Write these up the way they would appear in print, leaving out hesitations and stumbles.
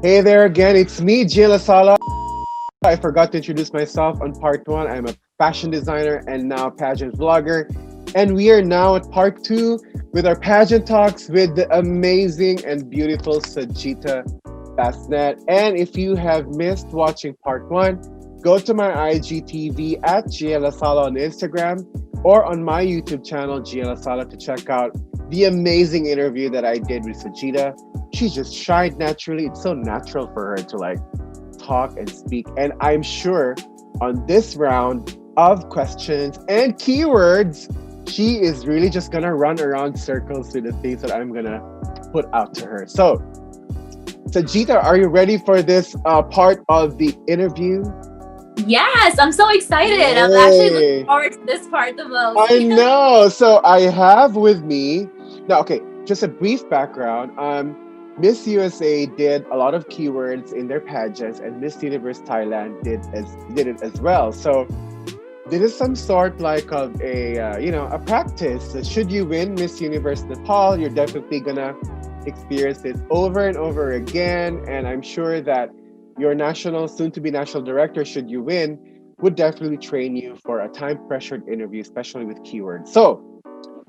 Hey there again, it's me, Jian Lasala. I forgot to introduce myself on part one. I'm a fashion designer and now pageant vlogger. And we are now at part two with our pageant talks with the amazing and beautiful Sujita Basnet. And if you have missed watching part one, go to my IGTV at Jian Lasala on Instagram or on my YouTube channel, Jian Lasala, to check out the amazing interview that I did with Sujita. She just shined naturally. It's so natural for her to talk and speak. And I'm sure on this round of questions and keywords, she is really just gonna run around circles with the things that I'm gonna put out to her. So, Sujita, are you ready for this part of the interview? Yes, I'm so excited. Yay. I'm actually looking forward to this part the most. I know. So I have with me now. Okay, just a brief background. Miss USA did a lot of keywords in their pageants, and Miss Universe Thailand did it as well. So this is some sort of a practice. Should you win Miss Universe Nepal, you're definitely gonna experience this over and over again. And I'm sure that your soon-to-be national director, should you win, would definitely train you for a time-pressured interview, especially with keywords. So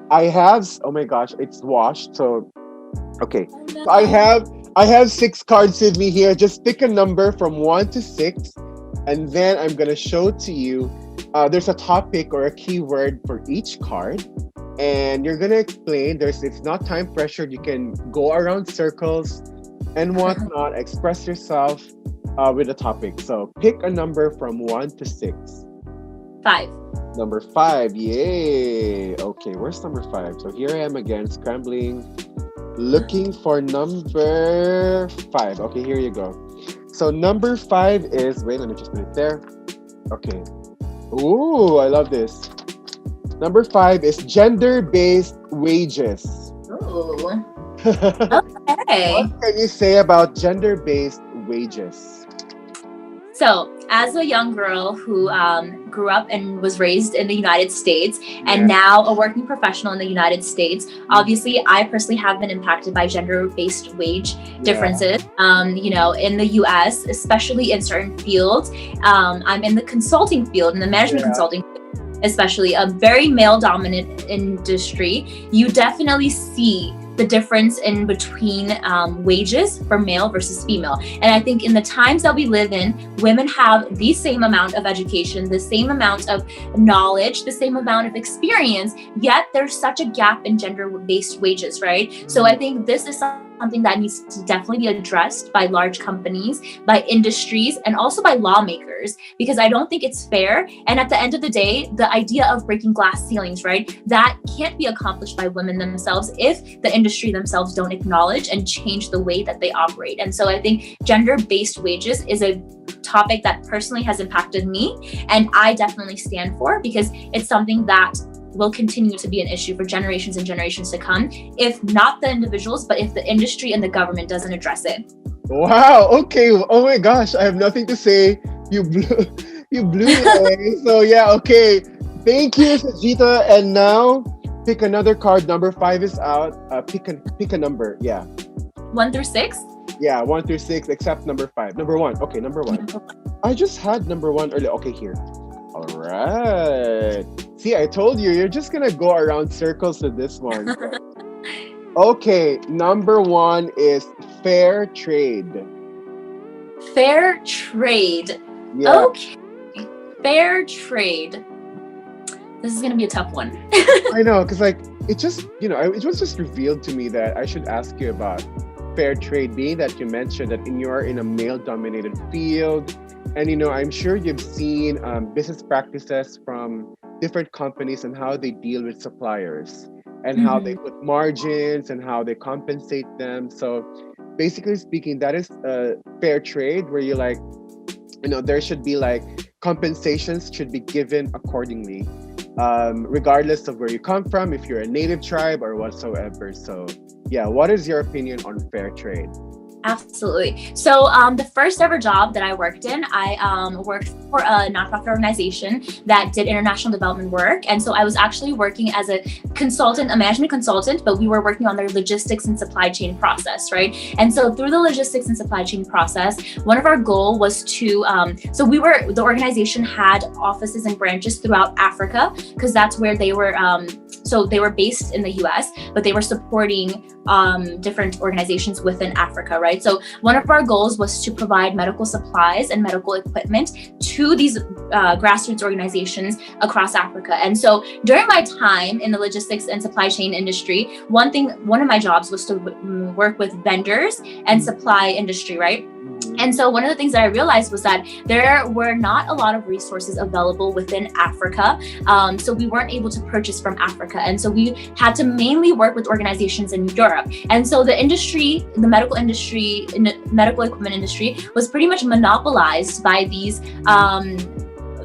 I have, oh my gosh, it's washed. So okay, so I have 6 cards with me here. Just pick a number from 1 to 6, and then I'm gonna show to you. There's a topic or a keyword for each card, and you're gonna explain. It's not time pressured. You can go around circles and whatnot. Express yourself with the topic. So pick a number from 1 to 6. 5. Number 5, yay! Okay, where's number 5? So here I am again, scrambling. Looking for number 5. Okay, here you go. So number 5 is, wait, let me just put it there. Okay. Ooh, I love this. Number 5 is gender-based wages. Ooh. Okay. What can you say about gender-based wages? So, as a young girl who grew up and was raised in the United States and now a working professional in the United States, obviously I personally have been impacted by gender-based wage differences. In the US, especially in certain fields. I'm in the consulting field, in the management consulting field, especially a very male-dominant industry. You definitely see the difference in between wages for male versus female. And I think in the times that we live in, women have the same amount of education, the same amount of knowledge, the same amount of experience, yet there's such a gap in gender-based wages, right? So I think this is something that needs to definitely be addressed by large companies, by industries, and also by lawmakers, because I don't think it's fair. And at the end of the day, the idea of breaking glass ceilings, right, that can't be accomplished by women themselves if the industry themselves don't acknowledge and change the way that they operate. And so I think gender-based wages is a topic that personally has impacted me, and I definitely stand for, because it's something that will continue to be an issue for generations and generations to come, if not the individuals, but if the industry and the government doesn't address it. Wow, okay. Oh my gosh, I have nothing to say. You blew me away. So yeah, okay. Thank you, Sujita. And now pick another card. Number 5 is out. Pick a number. Yeah. 1 through 6? Yeah, 1 through 6, except number 5. Number 1. Okay, number 1. I just had number 1 earlier. Okay, here. All right. See, I told you, you're just gonna go around circles with this one. Okay, number 1 is fair trade. Fair trade. Yeah. Okay. Fair trade. This is gonna be a tough one. I know, because it was just revealed to me that I should ask you about fair trade, being that you mentioned that you're in a male-dominated field. And I'm sure you've seen business practices from different companies and how they deal with suppliers and how they put margins and how they compensate them. So basically speaking, that is fair trade, where there should be compensations should be given accordingly, regardless of where you come from, if you're a native tribe or whatsoever. So yeah, what is your opinion on fair trade? Absolutely. So the first ever job that I worked in, I worked for a nonprofit organization that did international development work. And so I was actually working as a consultant, a management consultant, but we were working on their logistics and supply chain process, right? And so through the logistics and supply chain process, one of our goal was to, the organization had offices and branches throughout Africa, because that's where they were, so they were based in the US, but they were supporting different organizations within Africa, right? So one of our goals was to provide medical supplies and medical equipment to these grassroots organizations across Africa. And so during my time in the logistics and supply chain industry, one of my jobs was to work with vendors and supply industry, right? And so one of the things that I realized was that there were not a lot of resources available within Africa. So we weren't able to purchase from Africa. And so we had to mainly work with organizations in Europe. And so the industry, the medical industry, medical equipment industry was pretty much monopolized by these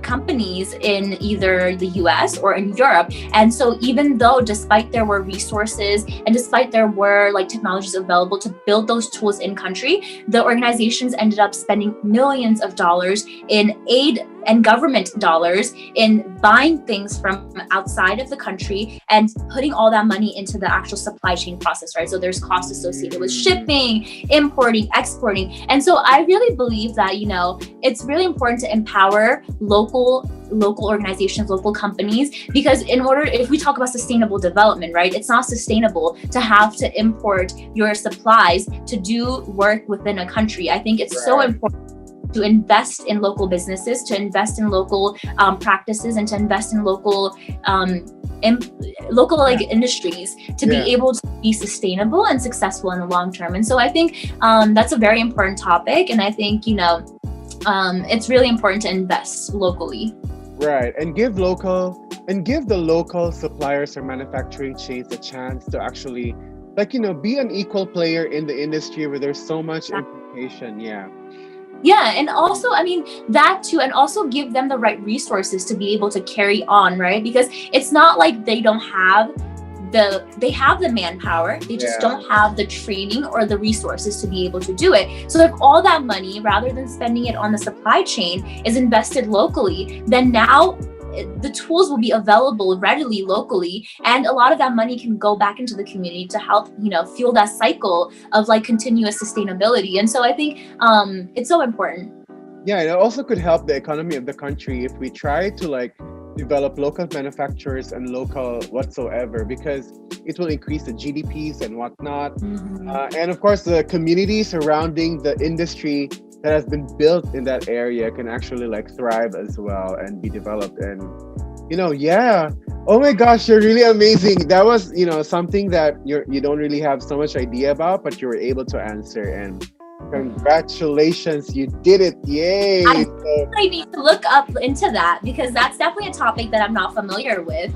companies in either the US or in Europe. And so even though despite there were resources and despite there were like technologies available to build those tools in country, the organizations ended up spending millions of dollars in aid and government dollars in buying things from outside of the country and putting all that money into the actual supply chain process, right? So there's costs associated with shipping, importing, exporting. And so I really believe that, you know, it's really important to empower local organizations, local companies, because if we talk about sustainable development, right, it's not sustainable to have to import your supplies to do work within a country. I think it's so important to invest in local businesses, to invest in local practices, and to invest in local industries to be able to be sustainable and successful in the long term. And so I think that's a very important topic, and I think, you know, it's really important to invest locally. Right, and give the local suppliers or manufacturing chains a chance to actually, like, you know, be an equal player in the industry where there's so much implication. Yeah, and also, I mean, that too, and also give them the right resources to be able to carry on, right? Because it's not like they have the manpower, they just don't have the training or the resources to be able to do it. So if all that money, rather than spending it on the supply chain, is invested locally, then now the tools will be available readily locally, and a lot of that money can go back into the community to help, you know, fuel that cycle of like continuous sustainability. And so I think it's so important. Yeah, it also could help the economy of the country if we try to like develop local manufacturers and local whatsoever, because it will increase the GDPs and whatnot. And of course, the community surrounding the industry that has been built in that area can actually like thrive as well and be developed. And, you know, oh my gosh, you're really amazing. That was, you know, something that you don't really have so much idea about, but you were able to answer. And congratulations, you did it. Yay. I need to look up into that, because that's definitely a topic that I'm not familiar with.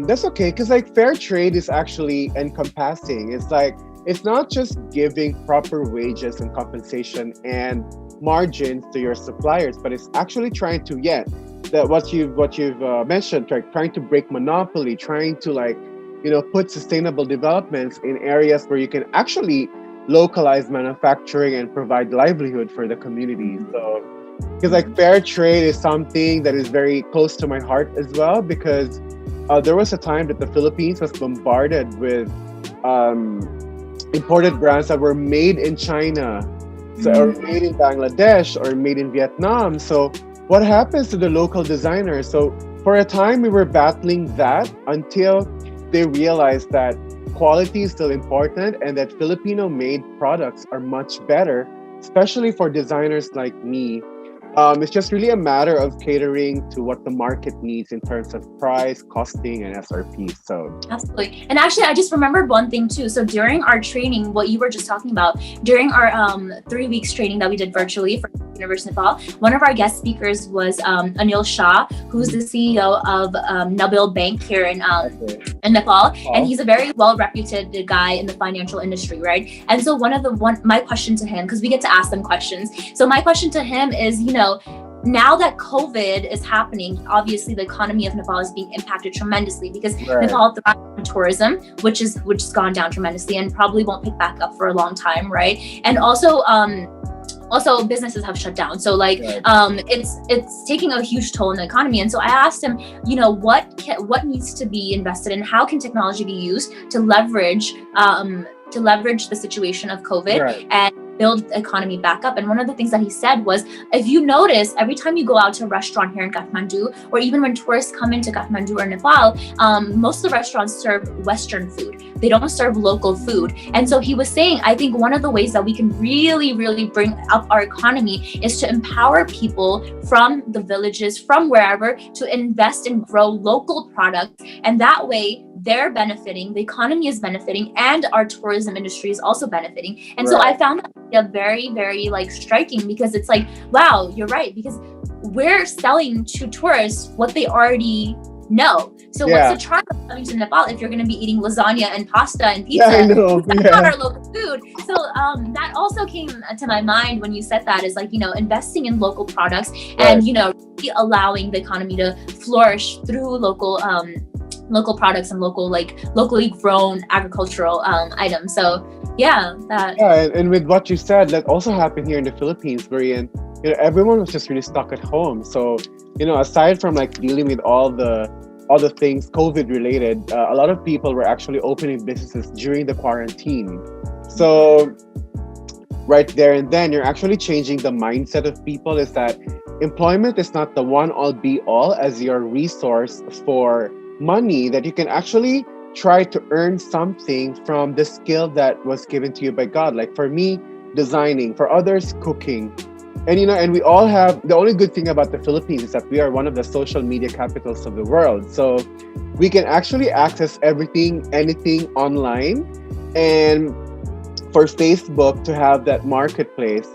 That's okay, because like fair trade is actually encompassing. It's like, it's not just giving proper wages and compensation and margins to your suppliers, but it's actually trying to what you've mentioned, like trying to break monopoly, trying to like, you know, put sustainable developments in areas where you can actually localize manufacturing and provide livelihood for the community. So, because like fair trade is something that is very close to my heart as well, because there was a time that the Philippines was bombarded with imported brands that were made in China, or made in Bangladesh, or made in Vietnam. So what happens to the local designers? So for a time we were battling that until they realized that quality is still important and that Filipino-made products are much better, especially for designers like me. It's just really a matter of catering to what the market needs in terms of price, costing, and SRP. So absolutely. And actually, I just remembered one thing too. So during our training, what you were just talking about, during our 3 weeks training that we did virtually for Miss Universe Nepal, one of our guest speakers was Anil Shah, who's the CEO of Nabil Bank here in Nepal. And he's a very well-reputed guy in the financial industry, right? And so my question to him, because we get to ask them questions. So my question to him is, you know, now that COVID is happening, obviously the economy of Nepal is being impacted tremendously, because Nepal thrives on tourism, which has gone down tremendously and probably won't pick back up for a long time, right? And also also businesses have shut down, so like it's taking a huge toll on the economy. And so I asked him, you know, what needs to be invested in, how can technology be used to leverage the situation of COVID and build the economy back up. And one of the things that he said was, if you notice, every time you go out to a restaurant here in Kathmandu, or even when tourists come into Kathmandu or Nepal, most of the restaurants serve Western food. They don't serve local food. And so he was saying, I think one of the ways that we can really, really bring up our economy is to empower people from the villages, from wherever, to invest and grow local products. And that way, they're benefiting, the economy is benefiting, and our tourism industry is also benefiting. And so I found that very, very like striking, because it's like, wow, you're right, because we're selling to tourists what they already know. So what's the charm of coming to Nepal if you're going to be eating lasagna and pasta and pizza? I know. That's not our local food. So that also came to my mind when you said that, is like, you know, investing in local products and, you know, really allowing the economy to flourish through local products and locally grown agricultural items. So and with what you said, that also happened here in the Philippines, wherein, you know, everyone was just really stuck at home. So, you know, aside from like dealing with all the things COVID related, a lot of people were actually opening businesses during the quarantine. So right there and then, you're actually changing the mindset of people, is that employment is not the one all be all as your resource for money, that you can actually try to earn something from the skill that was given to you by God. Like for me, designing, for others, cooking. And, you know, and we all have, the only good thing about the Philippines is that we are one of the social media capitals of the world. So we can actually access everything, anything online. And for Facebook to have that marketplace,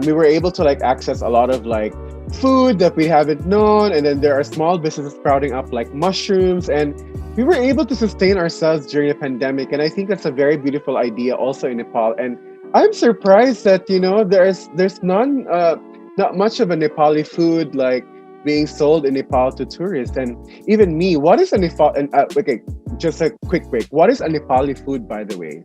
we were able to like access a lot of like food that we haven't known. And then there are small businesses sprouting up like mushrooms. And we were able to sustain ourselves during the pandemic. And I think that's a very beautiful idea also in Nepal. And I'm surprised that, you know, there's not much of a Nepali food like being sold in Nepal to tourists. And even me, what is a Nepal? And okay, just a quick break. What is a Nepali food, by the way?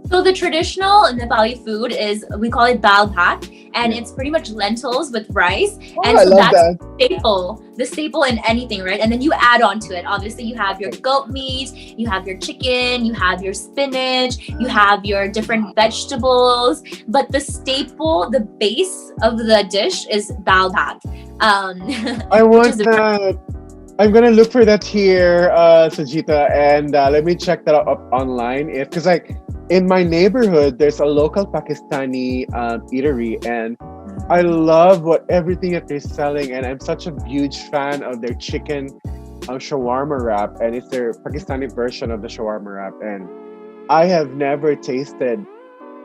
So the traditional Nepali food is, we call it dal bhat, and it's pretty much lentils with rice. And so that's the staple in anything, right? And then you add on to it. Obviously, you have your goat meat, you have your chicken, you have your spinach, you have your different vegetables. But the staple, the base of the dish is dal bhat. I want that. I'm gonna look for that here, Sujita, and let me check that up online. Because like, in my neighborhood, there's a local Pakistani eatery, and I love everything that they're selling. And I'm such a huge fan of their chicken shawarma wrap, and it's their Pakistani version of the shawarma wrap. And I have never tasted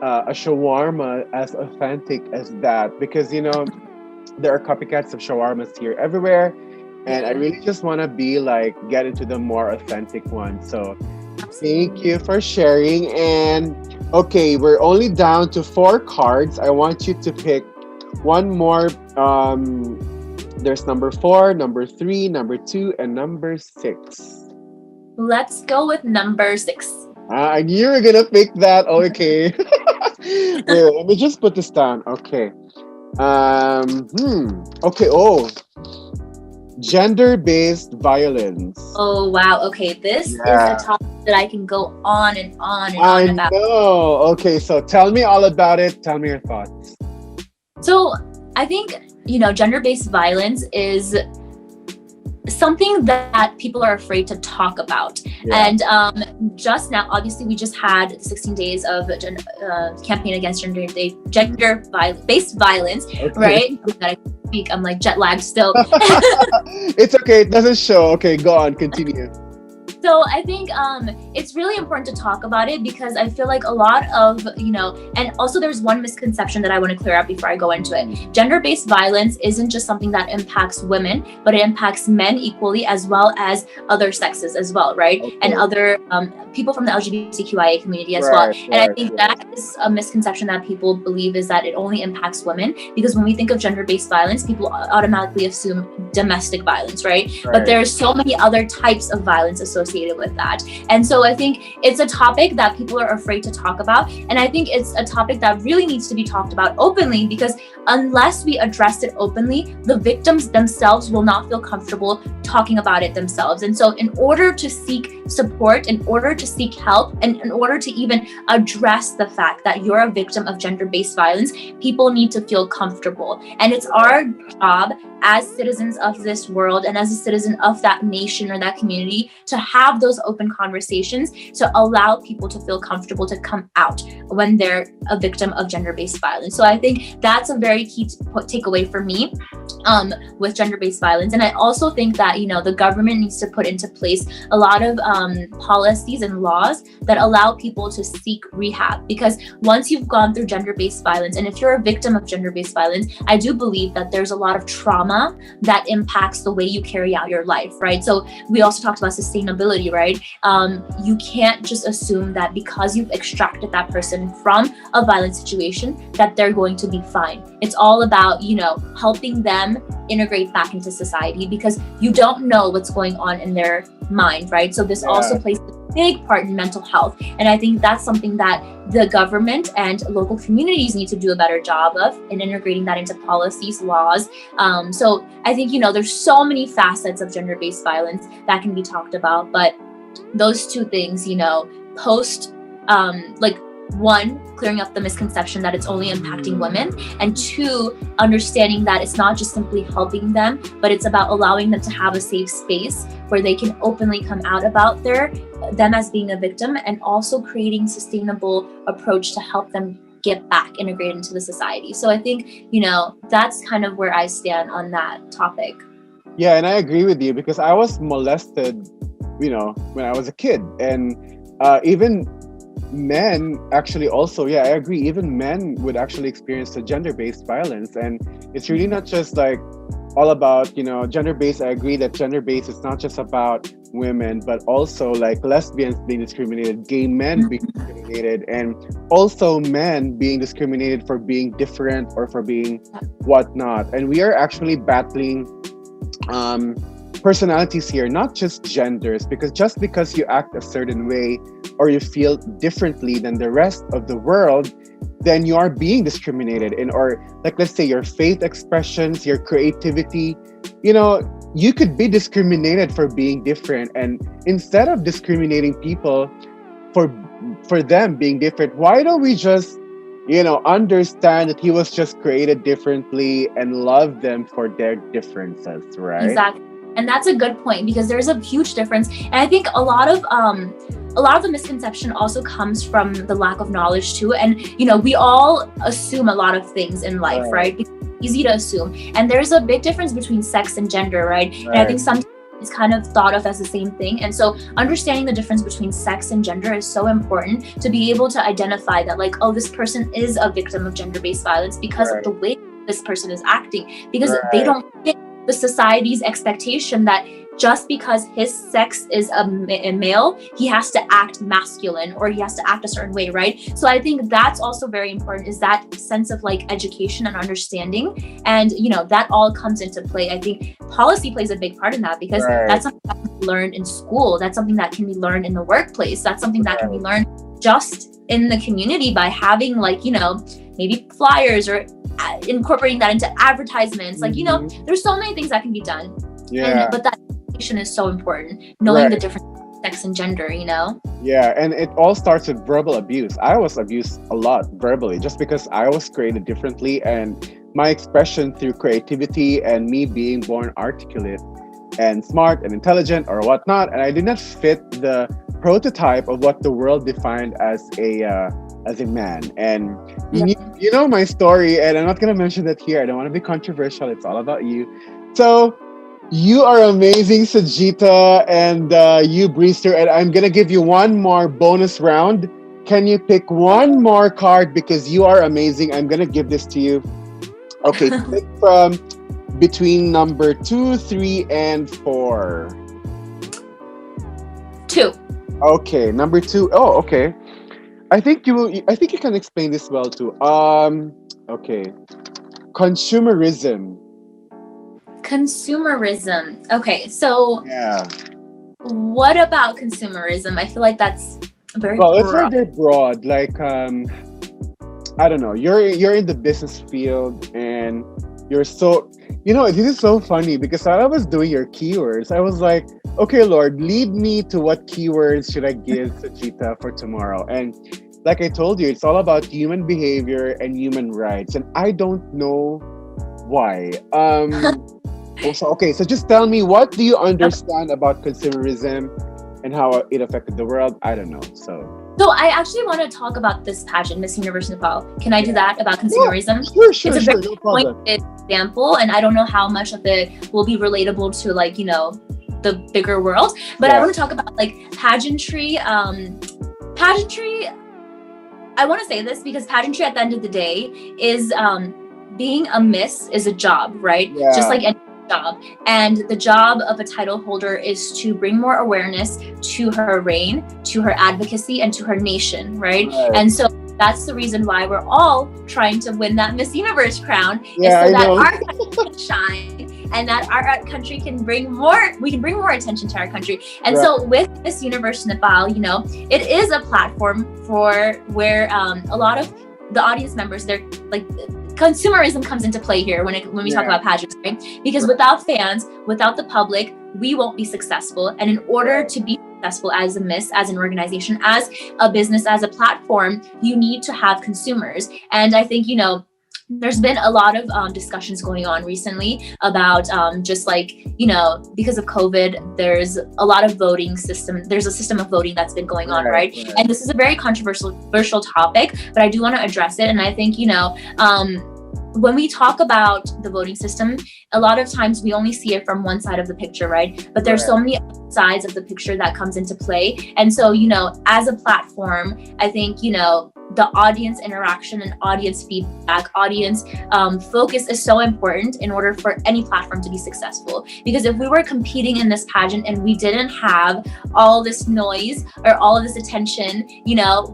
a shawarma as authentic as that, because, you know, there are copycats of shawarmas here everywhere, and I really just want to get into the more authentic one. So thank you for sharing. And okay, we're only down to 4 cards. I want you to pick one more. There's number 4, number 3, number 2, and number 6. Let's go with number 6. I knew you were gonna pick that. Okay. Wait, let me just put this down. Okay. Okay. Oh, gender-based violence. Oh wow. Okay, this is a topic that I can go on and on and on about. I know. Okay, so tell me all about it. Tell me your thoughts. So I think, you know, gender-based violence is something that people are afraid to talk about. And just now, obviously, we just had 16 days of campaign against gender-based violence, right? I'm like jet lagged still. It's okay. It doesn't show. Okay, go on. Continue. So I think it's really important to talk about it, because I feel like a lot of, you know, and also there's one misconception that I want to clear up before I go into it. Gender-based violence isn't just something that impacts women, but it impacts men equally, as well as other sexes as well, right? Okay. And other people from the LGBTQIA community as well. And I think that is a misconception that people believe, is that it only impacts women, because when we think of gender-based violence, people automatically assume domestic violence, right? But there's so many other types of violence associated associated with that. And so I think it's a topic that people are afraid to talk about. And I think it's a topic that really needs to be talked about openly, because unless we address it openly, the victims themselves will not feel comfortable talking about it themselves. And so in order to seek support, in order to seek help, and in order to even address the fact that you're a victim of gender-based violence, people need to feel comfortable. And it's our job as citizens of this world and as a citizen of that nation or that community to have those open conversations, to allow people to feel comfortable to come out when they're a victim of gender-based violence. So I think that's a very key takeaway for me with gender-based violence. And I also think that, you know, the government needs to put into place a lot of policies and laws that allow people to seek rehab, because once you've gone through gender-based violence, and if you're a victim of gender-based violence, I do believe that there's a lot of trauma that impacts the way you carry out your life, right? So we also talked about sustainability, right? You can't just assume that because you've extracted that person from a violent situation that they're going to be fine. It's all about, you know, helping them integrate back into society, because you don't know what's going on in their mind, right? So this also plays a big part in mental health. And I think that's something that the government and local communities need to do a better job of, in integrating that into policies, laws. So I think, you know, there's so many facets of gender-based violence that can be talked about, but those two things, you know, one, clearing up the misconception that it's only impacting women, and two, understanding that it's not just simply helping them, but it's about allowing them to have a safe space where they can openly come out about them as being a victim, and also creating sustainable approach to help them get back integrated into the society. So I think, you know, that's kind of where I stand on that topic. Yeah, and I agree with you, because I was molested, you know, when I was a kid, and even men actually also, I agree, even men would actually experience the gender-based violence. And it's really not just like all about, you know, gender-based. I agree that gender-based is not just about women, but also like lesbians being discriminated, gay men being discriminated, and also men being discriminated for being different or for being whatnot. And we are actually battling personalities here, not just genders, because just because you act a certain way or you feel differently than the rest of the world, then you are being discriminated in, or like, let's say your faith expressions, your creativity, you know, you could be discriminated for being different. And instead of discriminating people for them being different, why don't we just, you know, understand that he was just created differently and love them for their differences, right? Exactly. And that's a good point, because there's a huge difference. And I think a lot of the misconception also comes from the lack of knowledge too. And, you know, we all assume a lot of things in life, right? Because it's easy to assume. And there's a big difference between sex and gender, right? And I think sometimes it's kind of thought of as the same thing. And so understanding the difference between sex and gender is so important, to be able to identify that, like, oh, this person is a victim of gender-based violence because of the way this person is acting, because they don't fit the society's expectation that just because his sex is a male, he has to act masculine or he has to act a certain way, right? So I think that's also very important, is that sense of like education and understanding. And, you know, that all comes into play. I think policy plays a big part in that, because that's something that can be learned in school. That's something that can be learned in the workplace. That's something that can be learned just in the community by having, like, you know, maybe flyers or incorporating that into advertisements. Like, you know, there's so many things that can be done. But that education is so important, knowing the difference between sex and gender, you know? Yeah, and it all starts with verbal abuse. I was abused a lot verbally, just because I was created differently, and my expression through creativity and me being born articulate and smart and intelligent or whatnot, and I did not fit the prototype of what the world defined as a man. And you know my story, and I'm not gonna mention that here. I don't want to be controversial. It's all about you. So you are amazing, Sujita, and you Breester, and I'm gonna give you one more bonus round. Can you pick one more card, because you are amazing? I'm gonna give this to you. Okay, pick from between number 2, 3, and 4. 2. Okay, number 2. Oh, okay. I think you can explain this well too. Okay. Consumerism. Consumerism. Okay, so What about consumerism? I feel like that's very Well, it's broad. very broad. Like, I don't know. You're in the business field, and you're so. This is so funny because while I was doing your keywords, I was like, okay, Lord, lead me to what keywords should I give Sujita for tomorrow. And like I told you, it's all about human behavior and human rights, and I don't know why. So just tell me, what do you understand about consumerism and how it affected the world? I don't know. So I actually want to talk about this pageant, Miss Universe Nepal. Can I do that about consumerism? Yeah, sure, it's a very no problem. pointed example, and I don't know how much of it will be relatable to the bigger world. But I want to talk about pageantry. Pageantry. I want to say this because pageantry, at the end of the day, is being a miss is a job, right? Yeah. Just like any job, and the job of a title holder is to bring more awareness to her reign, to her advocacy, and to her nation, right? And so that's the reason why we're all trying to win that Miss Universe crown, is so that our country can shine, and that our country can bring more attention to our country. And so with Miss Universe Nepal, it is a platform for where a lot of the audience members, they're like, consumerism comes into play here when we talk about pageants, right? Because without fans, without the public, we won't be successful. And in order to be successful as a Miss, as an organization, as a business, as a platform, you need to have consumers. And I think, there's been a lot of discussions going on recently about because of COVID, there's a lot of voting system. There's a system of voting that's been going on, right? And this is a very controversial topic, but I do want to address it. And I think, when we talk about the voting system, a lot of times we only see it from one side of the picture, right? But there's so many sides of the picture that comes into play. And so, as a platform, I think, the audience interaction and audience feedback, audience focus is so important in order for any platform to be successful. Because if we were competing in this pageant and we didn't have all this noise or all of this attention,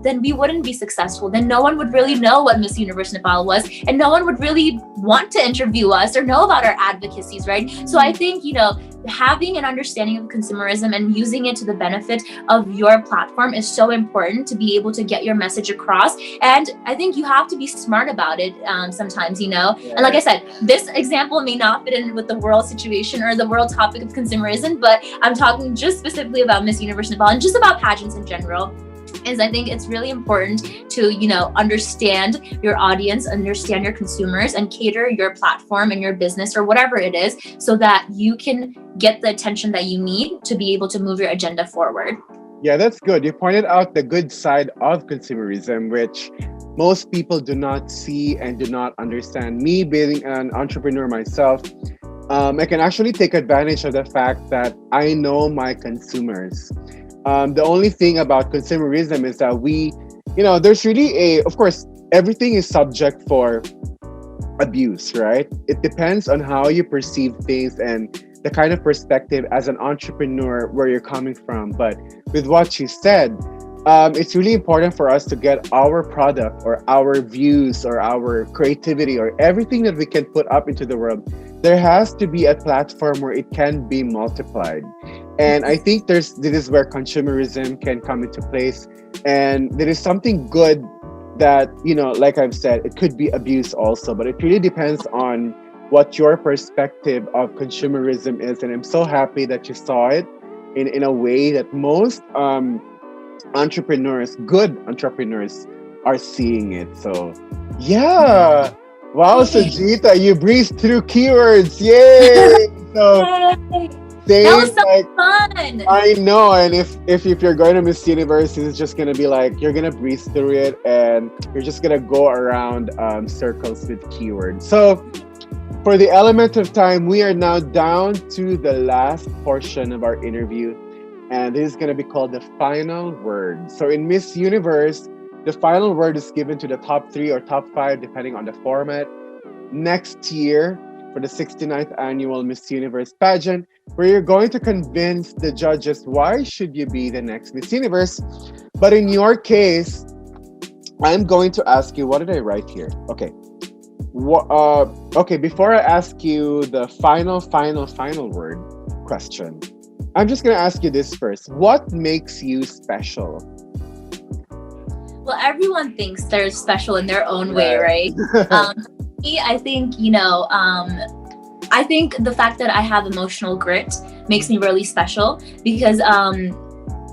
then we wouldn't be successful. Then no one would really know what Miss Universe Nepal was, and no one would really want to interview us or know about our advocacies, right? So I think, having an understanding of consumerism and using it to the benefit of your platform is so important to be able to get your message across. And I think you have to be smart about it sometimes, And like I said, this example may not fit in with the world situation or the world topic of consumerism, but I'm talking just specifically about Miss Universe Nepal and just about pageants in general. Is I think it's really important to, understand your audience, understand your consumers, and cater your platform and your business or whatever it is so that you can get the attention that you need to be able to move your agenda forward. Yeah, that's good. You pointed out the good side of consumerism, which most people do not see and do not understand. Me being an entrepreneur myself, I can actually take advantage of the fact that I know my consumers. The only thing about consumerism is that there's really of course, everything is subject for abuse, right? It depends on how you perceive things and the kind of perspective as an entrepreneur where you're coming from. But with what she said, it's really important for us to get our product or our views or our creativity or everything that we can put up into the world. There has to be a platform where it can be multiplied. And I think this is where consumerism can come into place. And there is something good that, like I've said, it could be abuse also, but it really depends on what your perspective of consumerism is. And I'm so happy that you saw it in a way that most entrepreneurs, good entrepreneurs, are seeing it. So, yeah. Wow, Sujita, you breezed through keywords. Yay! So, that was so fun. I know, and if you're going to Miss Universe, it's just gonna be like you're gonna breeze through it, and you're just gonna go around circles with keywords. So, for the element of time, we are now down to the last portion of our interview, and this is gonna be called the final word. So, in Miss Universe, the final word is given to the top 3 or top 5, depending on the format. Next year, for the 69th annual Miss Universe pageant, where you're going to convince the judges why should you be the next Miss Universe. But in your case, I'm going to ask you, what did I write here? Okay. Okay, before I ask you the final word question, I'm just gonna ask you this first. What makes you special? Well, everyone thinks they're special in their own way, Right. right? Me, I think, I think the fact that I have emotional grit makes me really special because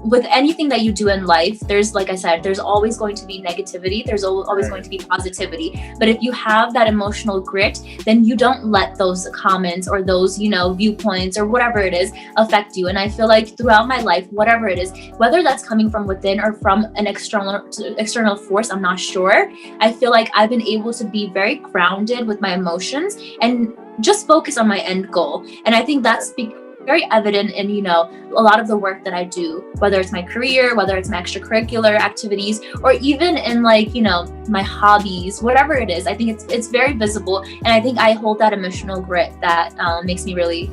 with anything that you do in life, there's, like I said, there's always going to be negativity. There's always going to be positivity. But if you have that emotional grit, then you don't let those comments or those, viewpoints or whatever it is affect you. And I feel like throughout my life, whatever it is, whether that's coming from within or from an external force, I'm not sure. I feel like I've been able to be very grounded with my emotions and just focus on my end goal. And I think that's very evident in a lot of the work that I do, whether it's my career, whether it's my extracurricular activities, or even in my hobbies, whatever it is. I think it's very visible, and I think I hold that emotional grit that makes me really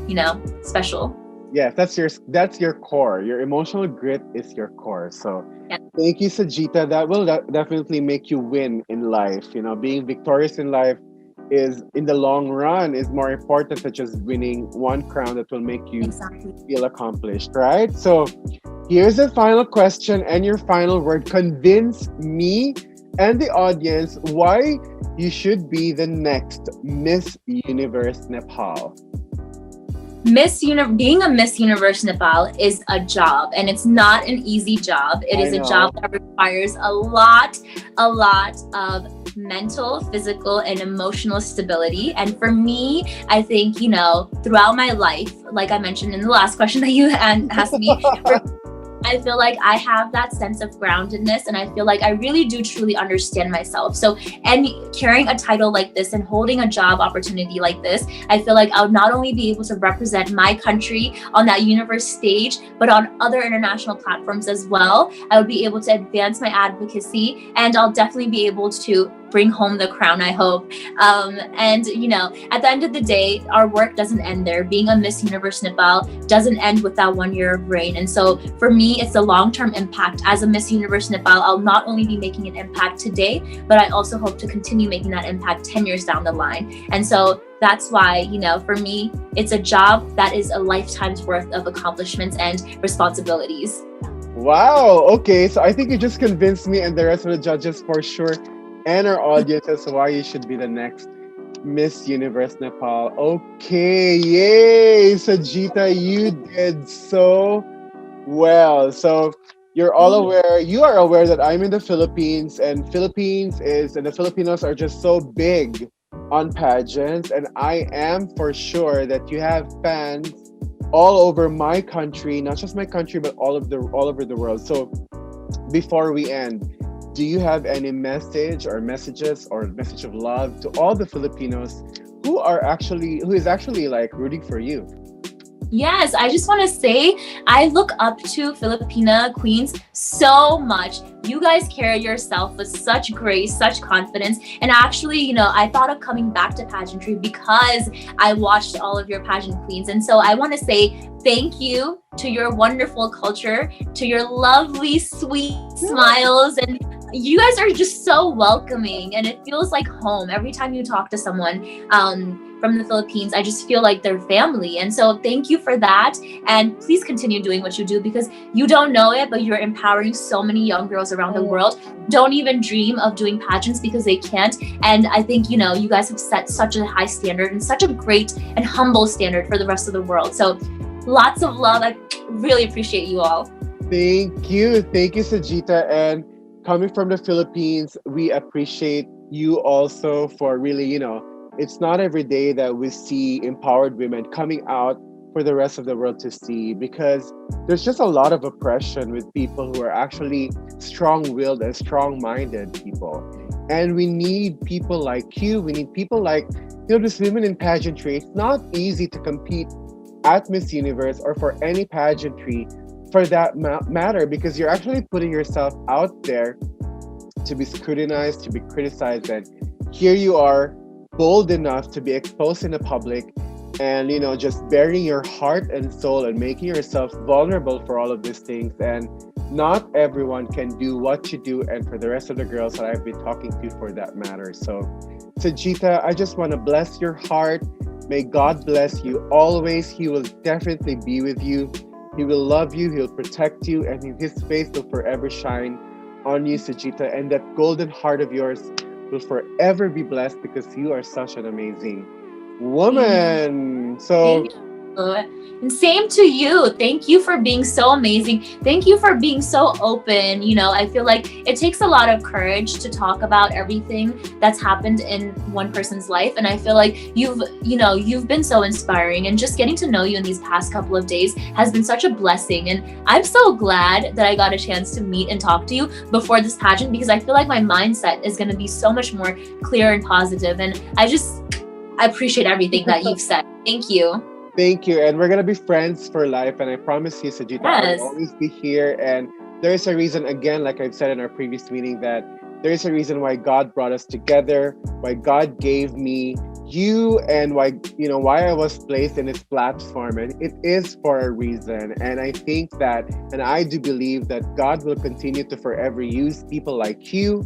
special. Yeah, that's your core. Your emotional grit is your core. So Yeah. thank you, Sujita. That will definitely make you win in life. Being victorious in life is, in the long run, is more important than just winning one crown that will make you Exactly. feel accomplished, right? So here's the final question and your final word. Convince me and the audience why you should be the next Miss Universe Nepal. Being a Miss Universe Nepal is a job, and it's not an easy job. It is a job that requires a lot of mental, physical, and emotional stability. And for me, I think, throughout my life, like I mentioned in the last question that you asked me, I feel like I have that sense of groundedness, and I feel like I really do truly understand myself. So, and carrying a title like this and holding a job opportunity like this, I feel like I would not only be able to represent my country on that universe stage, but on other international platforms as well. I would be able to advance my advocacy, and I'll definitely be able to bring home the crown, I hope. And at the end of the day, our work doesn't end there. Being a Miss Universe Nepal doesn't end with that 1 year of reign. And so for me, it's a long-term impact. As a Miss Universe Nepal, I'll not only be making an impact today, but I also hope to continue making that impact 10 years down the line. And so that's why, for me, it's a job that is a lifetime's worth of accomplishments and responsibilities. Wow. Okay. So I think you just convinced me and the rest of the judges for sure, and our audience, as to why you should be the next Miss Universe Nepal. Okay. Yay. Sujita, you did so well. So you are aware that I'm in the Philippines, and the Filipinos are just so big on pageants. And I am for sure that you have fans all over my country, not just my country, but all over the world. So before we end, do you have any message or messages or message of love to all the Filipinos who is actually like rooting for you? Yes, I just want to say I look up to Filipina queens so much. You guys carry yourself with such grace, such confidence. And actually, I thought of coming back to pageantry because I watched all of your pageant queens. And so I want to say thank you to your wonderful culture, to your lovely, sweet smiles. And you guys are just so welcoming, and it feels like home every time you talk to someone from the Philippines. I just feel like they're family. And so thank you for that. And please continue doing what you do, because you don't know it, but you're empowering so many young girls around the world. Don't even dream of doing pageants because they can't. And I think, you guys have set such a high standard and such a great and humble standard for the rest of the world. So lots of love. I really appreciate you all. Thank you, Sujita. And coming from the Philippines, we appreciate you also for really, it's not every day that we see empowered women coming out for the rest of the world to see, because there's just a lot of oppression with people who are actually strong-willed and strong-minded people. And we need people like you. We need people like, these women in pageantry. It's not easy to compete at Miss Universe or for any pageantry for that matter, because you're actually putting yourself out there to be scrutinized, to be criticized, and here you are, bold enough to be exposed in the public, and just bearing your heart and soul and making yourself vulnerable for all of these things. And not everyone can do what you do, and for the rest of the girls that I've been talking to for that matter. So Sujita, I just want to bless your heart. May God bless you always. He will definitely be with you. He will love you, he'll protect you, and his face will forever shine on you, Sujita. And that golden heart of yours will forever be blessed because you are such an amazing woman. So and same to you. Thank you for being so amazing. Thank you for being so open. I feel like it takes a lot of courage to talk about everything that's happened in one person's life. And I feel like you've been so inspiring, and just getting to know you in these past couple of days has been such a blessing. And I'm so glad that I got a chance to meet and talk to you before this pageant, because I feel like my mindset is going to be so much more clear and positive. And I appreciate everything that you've said. Thank you. Thank you. And we're going to be friends for life. And I promise you, Sujita, Yes. I'll always be here. And there is a reason, again, like I've said in our previous meeting, that there is a reason why God brought us together, why God gave me you, and why I was placed in this platform. And it is for a reason. And I think that, and I do believe that God will continue to forever use people like you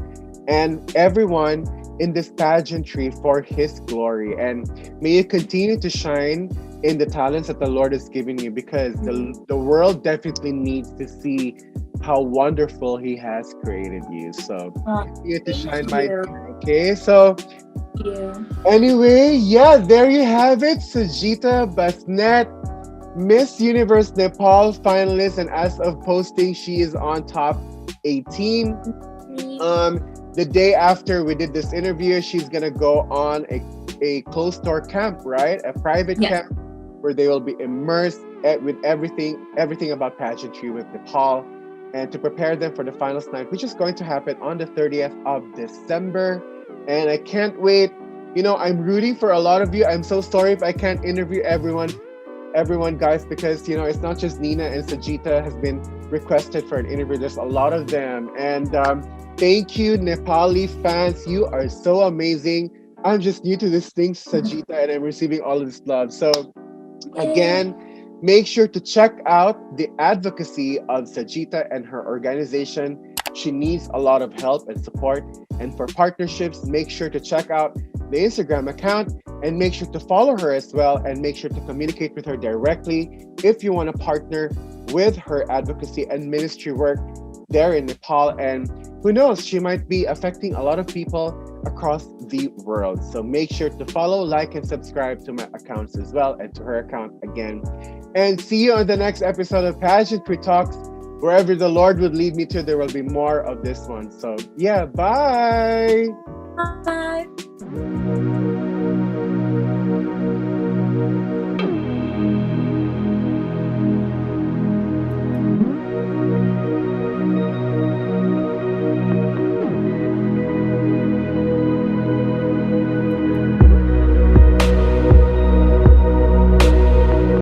and everyone in this pageantry for his glory. And may you continue to shine in the talents that the Lord has given you, because the world definitely needs to see how wonderful he has created you. So continue to shine, my dear. Okay, so anyway, yeah, there you have it. Sujita Basnet, Miss Universe Nepal finalist, and as of posting, she is on top 18. The day after we did this interview, she's gonna go on a closed door camp, right? A private camp where they will be immersed with everything about pageantry with Nepal, and to prepare them for the finals night, which is going to happen on the 30th of December. And I can't wait. I'm rooting for a lot of you. I'm so sorry if I can't interview everyone, guys, because it's not just Nina and Sujita has been requested for an interview. There's a lot of them. And thank you, Nepali fans. You are so amazing. I'm just new to this thing, Sujita, and I'm receiving all of this love. So again, make sure to check out the advocacy of Sujita and her organization. She needs a lot of help and support. And for partnerships, make sure to check out the Instagram account and make sure to follow her as well, and make sure to communicate with her directly if you want to partner with her advocacy and ministry work there in Nepal. And who knows, she might be affecting a lot of people across the world. So make sure to follow, like, and subscribe to my accounts as well, and to her account again. And see you on the next episode of Pageantry Talks. Wherever the Lord would lead me to, there will be more of this one. So yeah, bye. Bye.